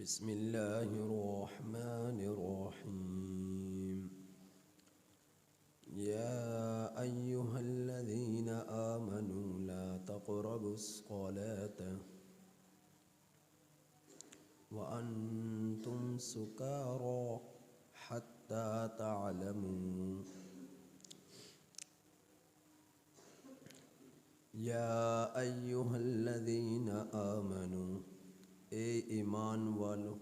بسم الله الرحمن الرحيم يا أيها الذين آمنوا لا تقربوا الصلاة وأنتم سكارى حتى تعلموا يا أيها الذين آمنوا اے ایمان والو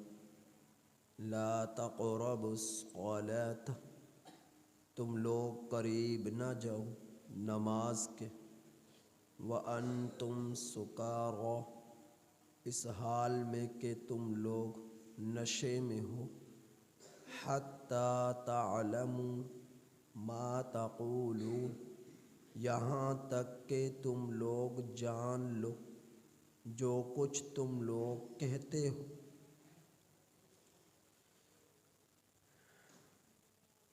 لا تقربوا الصلاة تم لوگ قریب نہ جاؤ نماز کے وَأَنْتُمْ سُكَارَى اس حال میں کہ تم لوگ نشے میں ہو حَتَّى تَعْلَمُوا مَا تَقُولُونَ یہاں تک کہ تم لوگ جان لو جو کچھ تم لوگ کہتے ہو۔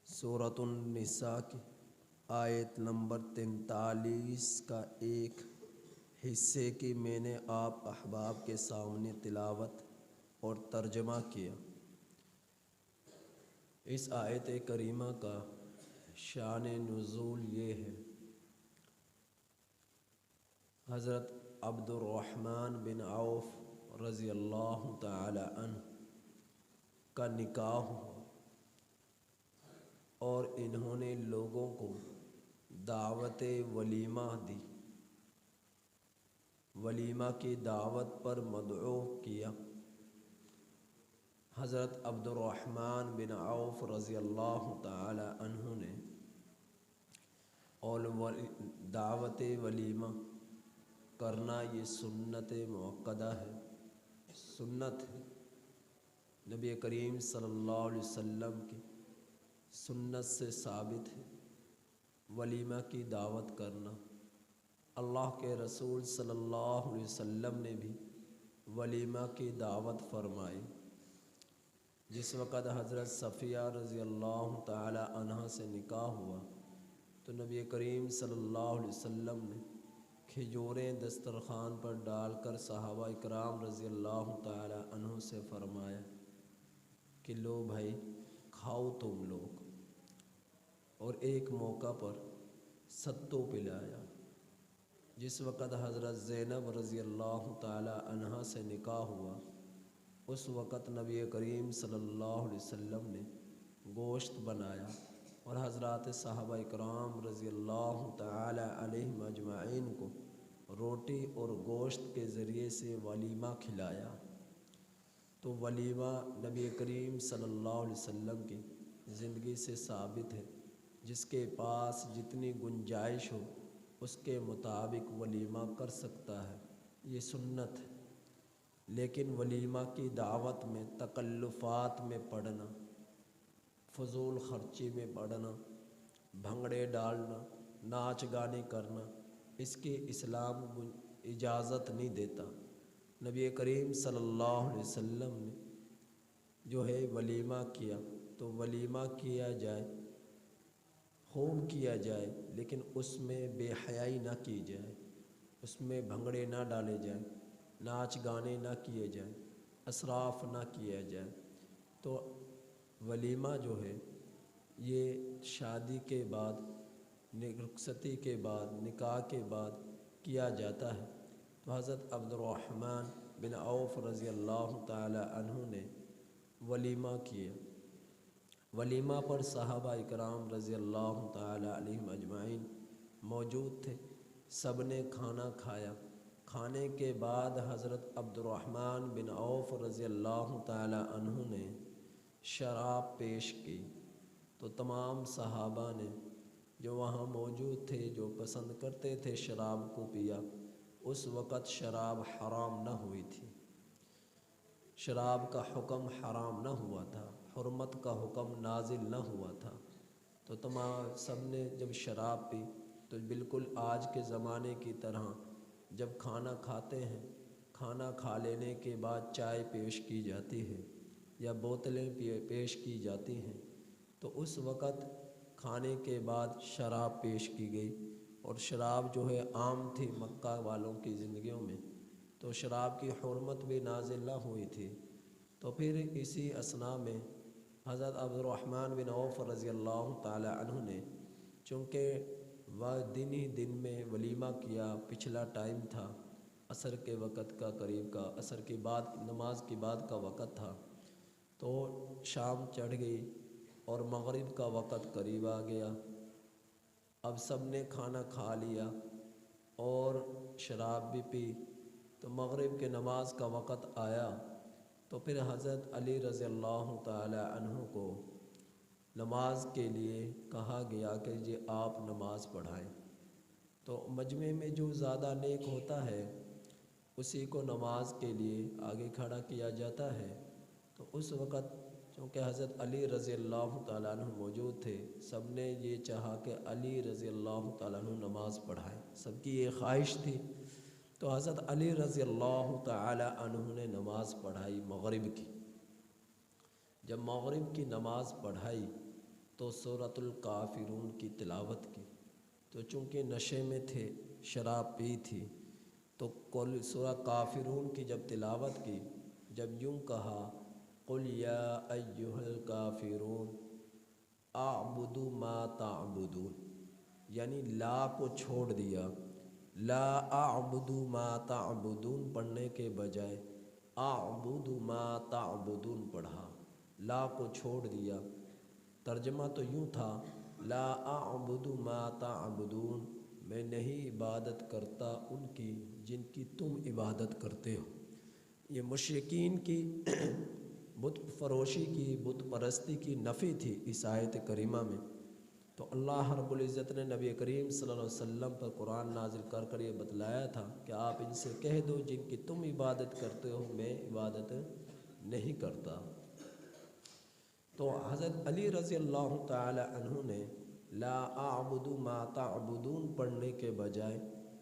سورۃ النساء کی آیت نمبر 43 کا ایک حصے کی میں نے آپ احباب کے سامنے تلاوت اور ترجمہ کیا۔ اس آیت کریمہ کا شان نزول یہ ہے، حضرت عبد الرحمن بن عوف رضی اللہ تعالی عنہ کا نکاح ہوا اور انہوں نے لوگوں کو دعوت ولیمہ دی، ولیمہ کی دعوت پر مدعو کیا۔ حضرت عبد الرحمن بن عوف رضی اللہ تعالی عنہ نے اور دعوت ولیمہ کرنا یہ سنت مؤکدہ ہے، سنت ہے، نبی کریم صلی اللہ علیہ وسلم کی سنت سے ثابت ہے ولیمہ کی دعوت کرنا۔ اللہ کے رسول صلی اللہ علیہ وسلم نے بھی ولیمہ کی دعوت فرمائی۔ جس وقت حضرت صفیہ رضی اللہ تعالی عنہ سے نکاح ہوا تو نبی کریم صلی اللہ علیہ وسلم نے کھجوریں دسترخوان پر ڈال کر صحابہ اکرام رضی اللہ تعالی عنہ سے فرمایا کہ لو بھائی کھاؤ تم لوگ، اور ایک موقع پر ستو پلایا۔ جس وقت حضرت زینب رضی اللہ تعالی عنہ سے نکاح ہوا اس وقت نبی کریم صلی اللہ علیہ وسلم نے گوشت بنایا اور حضرات صحابہ اکرام رضی اللہ تعالی علیہم اجمعین کو روٹی اور گوشت کے ذریعے سے ولیمہ کھلایا۔ تو ولیمہ نبی کریم صلی اللہ علیہ وسلم کی زندگی سے ثابت ہے، جس کے پاس جتنی گنجائش ہو اس کے مطابق ولیمہ کر سکتا ہے، یہ سنت ہے۔ لیکن ولیمہ کی دعوت میں تکلفات میں پڑنا، فضول خرچی میں پڑنا، بھنگڑے ڈالنا، ناچ گانے کرنا، اس کی اسلام اجازت نہیں دیتا۔ نبی کریم صلی اللہ علیہ وسلم نے جو ہے ولیمہ کیا تو ولیمہ کیا جائے، خوب کیا جائے، لیکن اس میں بے حیائی نہ کی جائے، اس میں بھنگڑے نہ ڈالے جائیں، ناچ گانے نہ کیے جائیں، اسراف نہ کیا جائے۔ تو ولیمہ جو ہے یہ شادی کے بعد، رخصتی کے بعد، نکاح کے بعد کیا جاتا ہے۔ تو حضرت عبد الرحمن بن عوف رضی اللہ تعالی عنہ نے ولیمہ کیا۔ ولیمہ پر صحابہ اکرام رضی اللہ تعالی علیہم اجمعین موجود تھے، سب نے کھانا کھایا۔ کھانے کے بعد حضرت عبد الرحمن بن عوف رضی اللہ تعالی عنہ نے شراب پیش کی تو تمام صحابہ نے جو وہاں موجود تھے، جو پسند کرتے تھے شراب کو پیا۔ اس وقت شراب حرام نہ ہوئی تھی، شراب کا حکم حرام نہ ہوا تھا، حرمت کا حکم نازل نہ ہوا تھا۔ تو تمام سب نے جب شراب پی تو بالکل آج کے زمانے کی طرح جب کھانا کھاتے ہیں، کھانا کھا لینے کے بعد چائے پیش کی جاتی ہے یا بوتلیں پیش کی جاتی ہیں، تو اس وقت کھانے کے بعد شراب پیش کی گئی۔ اور شراب جو ہے عام تھی مکہ والوں کی زندگیوں میں، تو شراب کی حرمت بھی نازل نہ ہوئی تھی۔ تو پھر اسی اثناء میں حضرت عبدالرحمن بن عوف رضی اللہ تعالی عنہ نے، چونکہ وہ دن ہی دن میں ولیمہ کیا، پچھلا ٹائم تھا عصر کے وقت کا، قریب کا عصر کی بعد نماز کی بعد کا وقت تھا، تو شام چڑھ گئی اور مغرب کا وقت قریب آ گیا۔ اب سب نے کھانا کھا لیا اور شراب بھی پی، تو مغرب کے نماز کا وقت آیا، تو پھر حضرت علی رضی اللہ تعالی عنہ کو نماز کے لیے کہا گیا کہ یہ آپ نماز پڑھائیں۔ تو مجمع میں جو زیادہ نیک ہوتا ہے اسی کو نماز کے لیے آگے کھڑا کیا جاتا ہے۔ تو اس وقت چونکہ حضرت علی رضی اللہ تعالیٰ عنہ موجود تھے، سب نے یہ چاہا کہ علی رضی اللہ تعالیٰ عنہ نماز پڑھائیں، سب کی یہ خواہش تھی۔ تو حضرت علی رضی اللہ تعالیٰ عنہ نے نماز پڑھائی مغرب کی۔ جب مغرب کی نماز پڑھائی تو سورۃ الکافرون کی تلاوت کی، تو چونکہ نشے میں تھے، شراب پی تھی، تو کل سورہ کافرون کی جب تلاوت کی، جب یوں کہا قل یا ایھا الکافرون اعبد ما تعبدون، یعنی لا کو چھوڑ دیا، لا اعبد ما تعبدون پڑھنے کے بجائے اعبد ما تعبدون پڑھا، لا کو چھوڑ دیا۔ ترجمہ تو یوں تھا لا اعبد ما تعبدون، میں نہیں عبادت کرتا ان کی جن کی تم عبادت کرتے ہو۔ یہ مشرکین کی بت فروشی کی، بت پرستی کی نفی تھی اس آیت کریمہ میں۔ تو اللہ رب العزت نے نبی کریم صلی اللہ علیہ وسلم پر قرآن نازل کر کر یہ بتلایا تھا کہ آپ ان سے کہہ دو جن کی تم عبادت کرتے ہو میں عبادت نہیں کرتا۔ تو حضرت علی رضی اللہ تعالی عنہ نے لا اعبد ما تعبدون پڑھنے کے بجائے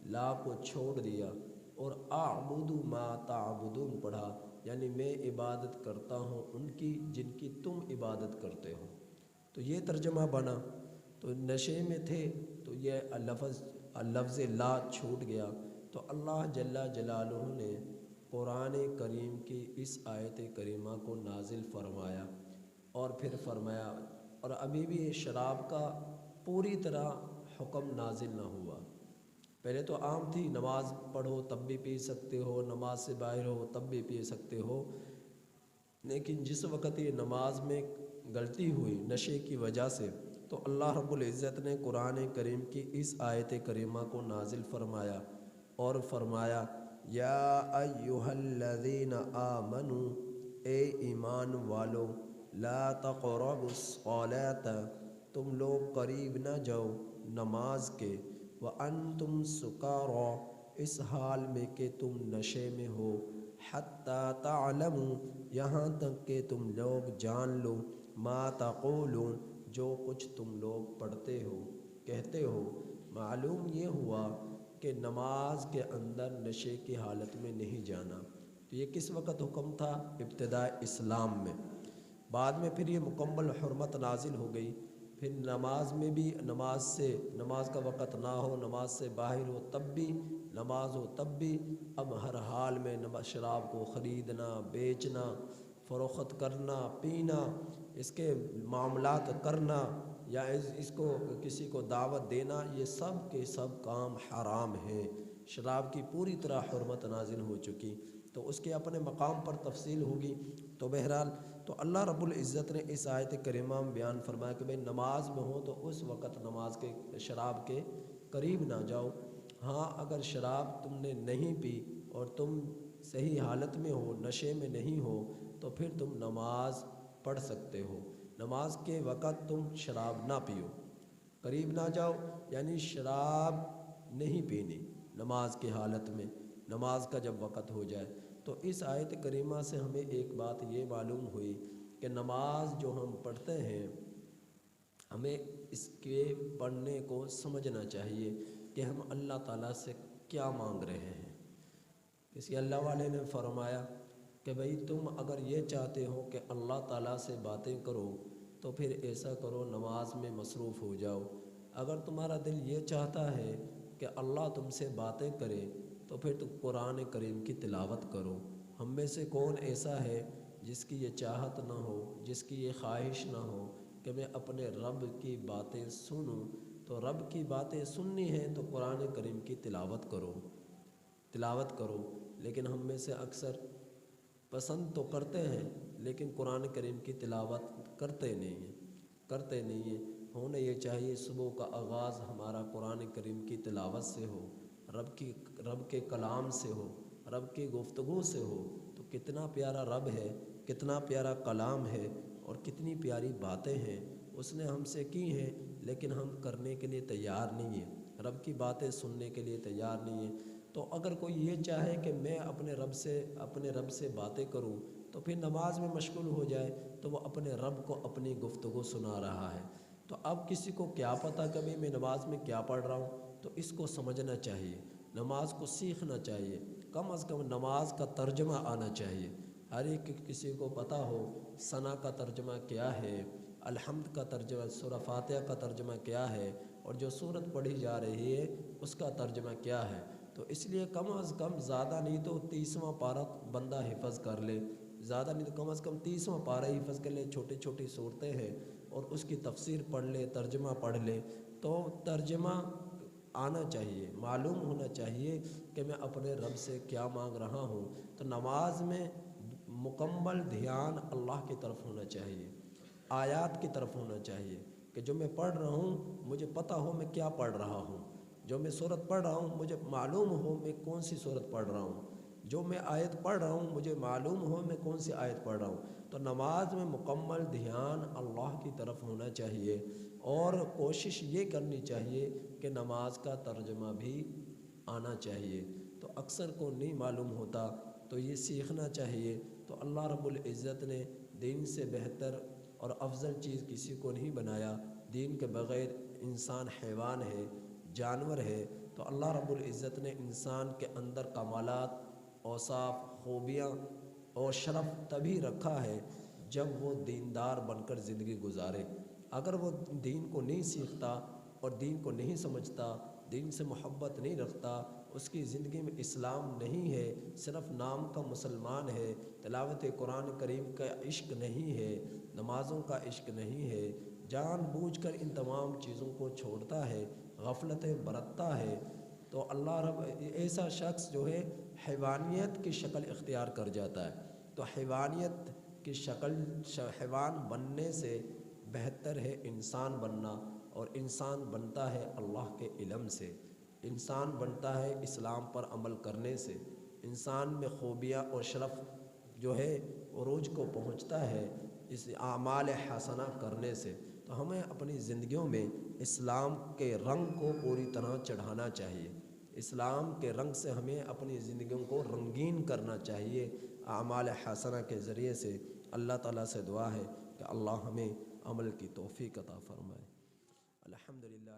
لا کو چھوڑ دیا اور اعبد ما تعبدون پڑھا، یعنی میں عبادت کرتا ہوں ان کی جن کی تم عبادت کرتے ہو۔ تو یہ ترجمہ بنا۔ تو نشے میں تھے تو یہ لفظ لا چھوٹ گیا، تو اللہ جل جلالہ نے قرآن کریم کی اس آیت کریمہ کو نازل فرمایا، اور پھر فرمایا، اور ابھی بھی شراب کا پوری طرح حکم نازل نہ ہوا۔ پہلے تو عام تھی نماز پڑھو تب بھی پی سکتے ہو، نماز سے باہر ہو تب بھی پی سکتے ہو، لیکن جس وقت یہ نماز میں غلطی ہوئی نشے کی وجہ سے، تو اللہ رب العزت نے قرآن کریم کی اس آیت کریمہ کو نازل فرمایا اور فرمایا یا ایھا الذین آمنوا، اے ایمان والو، لا تقربوا الصلاۃ، تم لوگ قریب نہ جاؤ نماز کے، وانتم سکارى، اس حال میں کہ تم نشے میں ہو، حتی تعلموا، یہاں تک کہ تم لوگ جان لو، ما تقولون، جو کچھ تم لوگ پڑھتے ہو کہتے ہو۔ معلوم یہ ہوا کہ نماز کے اندر نشے کی حالت میں نہیں جانا۔ تو یہ کس وقت حکم تھا؟ ابتداء اسلام میں۔ بعد میں پھر یہ مکمل حرمت نازل ہو گئی، پھر نماز میں بھی نماز کا وقت نہ ہو، نماز سے باہر ہو تب بھی، نماز ہو تب بھی، اب ہر حال میں شراب کو خریدنا، بیچنا، فروخت کرنا، پینا، اس کے معاملات کرنا، یا اس کو کسی کو دعوت دینا، یہ سب کے سب کام حرام ہیں۔ شراب کی پوری طرح حرمت نازل ہو چکی، تو اس کے اپنے مقام پر تفصیل ہوگی۔ تو بہرحال تو اللہ رب العزت نے اس آیت کریمہ میں بیان فرمایا کہ بھئی نماز میں ہو تو اس وقت شراب کے قریب نہ جاؤ۔ ہاں اگر شراب تم نے نہیں پی اور تم صحیح حالت میں ہو، نشے میں نہیں ہو، تو پھر تم نماز پڑھ سکتے ہو۔ نماز کے وقت تم شراب نہ پیو، قریب نہ جاؤ، یعنی شراب نہیں پینی نماز کی حالت میں، نماز کا جب وقت ہو جائے۔ تو اس آیت کریمہ سے ہمیں ایک بات یہ معلوم ہوئی کہ نماز جو ہم پڑھتے ہیں ہمیں اس کے پڑھنے کو سمجھنا چاہیے کہ ہم اللہ تعالیٰ سے کیا مانگ رہے ہیں۔ کسی اللہ والے نے فرمایا کہ بھئی تم اگر یہ چاہتے ہو کہ اللہ تعالیٰ سے باتیں کرو تو پھر ایسا کرو نماز میں مصروف ہو جاؤ۔ اگر تمہارا دل یہ چاہتا ہے کہ اللہ تم سے باتیں کرے تو پھر تم قرآن کریم کی تلاوت کرو۔ ہم میں سے کون ایسا ہے جس کی یہ چاہت نہ ہو، جس کی یہ خواہش نہ ہو کہ میں اپنے رب کی باتیں سنوں، تو رب کی باتیں سننی ہیں تو قرآن کریم کی تلاوت کرو، تلاوت کرو۔ لیکن ہم میں سے اکثر پسند تو کرتے ہیں لیکن قرآن کریم کی تلاوت کرتے نہیں ہیں، کرتے نہیں ہیں۔ ہونا یہ چاہیے صبح کا آغاز ہمارا قرآن کریم کی تلاوت سے ہو، رب کے کلام سے ہو، رب کی گفتگو سے ہو۔ تو کتنا پیارا رب ہے، کتنا پیارا کلام ہے اور کتنی پیاری باتیں ہیں اس نے ہم سے کی ہیں، لیکن ہم کرنے کے لیے تیار نہیں ہیں، رب کی باتیں سننے کے لیے تیار نہیں ہیں۔ تو اگر کوئی یہ چاہے کہ میں اپنے رب سے باتیں کروں تو پھر نماز میں مشغول ہو جائے تو وہ اپنے رب کو اپنی گفتگو سنا رہا ہے۔ تو اب کسی کو کیا پتہ کبھی میں نماز میں کیا پڑھ رہا ہوں، تو اس کو سمجھنا چاہیے، نماز کو سیکھنا چاہیے، کم از کم نماز کا ترجمہ آنا چاہیے۔ ہر ایک کسی کو پتہ ہو ثنا کا ترجمہ کیا ہے، الحمد کا ترجمہ، سورہ فاتحہ کا ترجمہ کیا ہے، اور جو سورت پڑھی جا رہی ہے اس کا ترجمہ کیا ہے۔ تو اس لیے کم از کم زیادہ نہیں تو 30واں پارہ بندہ حفظ کر لے، زیادہ نہیں تو کم از کم 30واں پارہ حفظ کر لے، چھوٹی چھوٹی صورتیں ہیں، اور اس کی تفسیر پڑھ لے، ترجمہ پڑھ لے۔ تو ترجمہ آنا چاہیے، معلوم ہونا چاہیے کہ میں اپنے رب سے کیا مانگ رہا ہوں۔ تو نماز میں مکمل دھیان اللہ کی طرف ہونا چاہیے، آیات کی طرف ہونا چاہیے کہ جو میں پڑھ رہا ہوں مجھے پتہ ہو میں کیا پڑھ رہا ہوں، جو میں صورت پڑھ رہا ہوں مجھے معلوم ہو میں کون سی صورت پڑھ رہا ہوں، جو میں آیت پڑھ رہا ہوں مجھے معلوم ہو میں کون سی آیت پڑھ رہا ہوں۔ تو نماز میں مکمل دھیان اللہ کی طرف ہونا چاہیے، اور کوشش یہ کرنی چاہیے کہ نماز کا ترجمہ بھی آنا چاہیے۔ تو اکثر کو نہیں معلوم ہوتا، تو یہ سیکھنا چاہیے۔ تو اللہ رب العزت نے دین سے بہتر اور افضل چیز کسی کو نہیں بنایا، دین کے بغیر انسان حیوان ہے، جانور ہے۔ تو اللہ رب العزت نے انسان کے اندر کمالات، اوصاف، خوبیاں اور شرف تبھی رکھا ہے جب وہ دیندار بن کر زندگی گزارے۔ اگر وہ دین کو نہیں سیکھتا اور دین کو نہیں سمجھتا، دین سے محبت نہیں رکھتا، اس کی زندگی میں اسلام نہیں ہے، صرف نام کا مسلمان ہے، تلاوت قرآن کریم کا عشق نہیں ہے، نمازوں کا عشق نہیں ہے، جان بوجھ کر ان تمام چیزوں کو چھوڑتا ہے، غفلتیں برتتا ہے، تو اللہ رب ایسا شخص جو ہے حیوانیت کی شکل اختیار کر جاتا ہے۔ تو حیوانیت کی شکل، حیوان بننے سے بہتر ہے انسان بننا، اور انسان بنتا ہے اللہ کے علم سے، انسان بنتا ہے اسلام پر عمل کرنے سے، انسان میں خوبیاں اور شرف جو ہے عروج کو پہنچتا ہے اس اعمال حسنہ کرنے سے۔ تو ہمیں اپنی زندگیوں میں اسلام کے رنگ کو پوری طرح چڑھانا چاہیے، اسلام کے رنگ سے ہمیں اپنی زندگیوں کو رنگین کرنا چاہیے اعمال حسنہ کے ذریعے سے۔ اللہ تعالیٰ سے دعا ہے کہ اللہ ہمیں عمل کی توفیق عطا فرمائے۔ الحمدللہ۔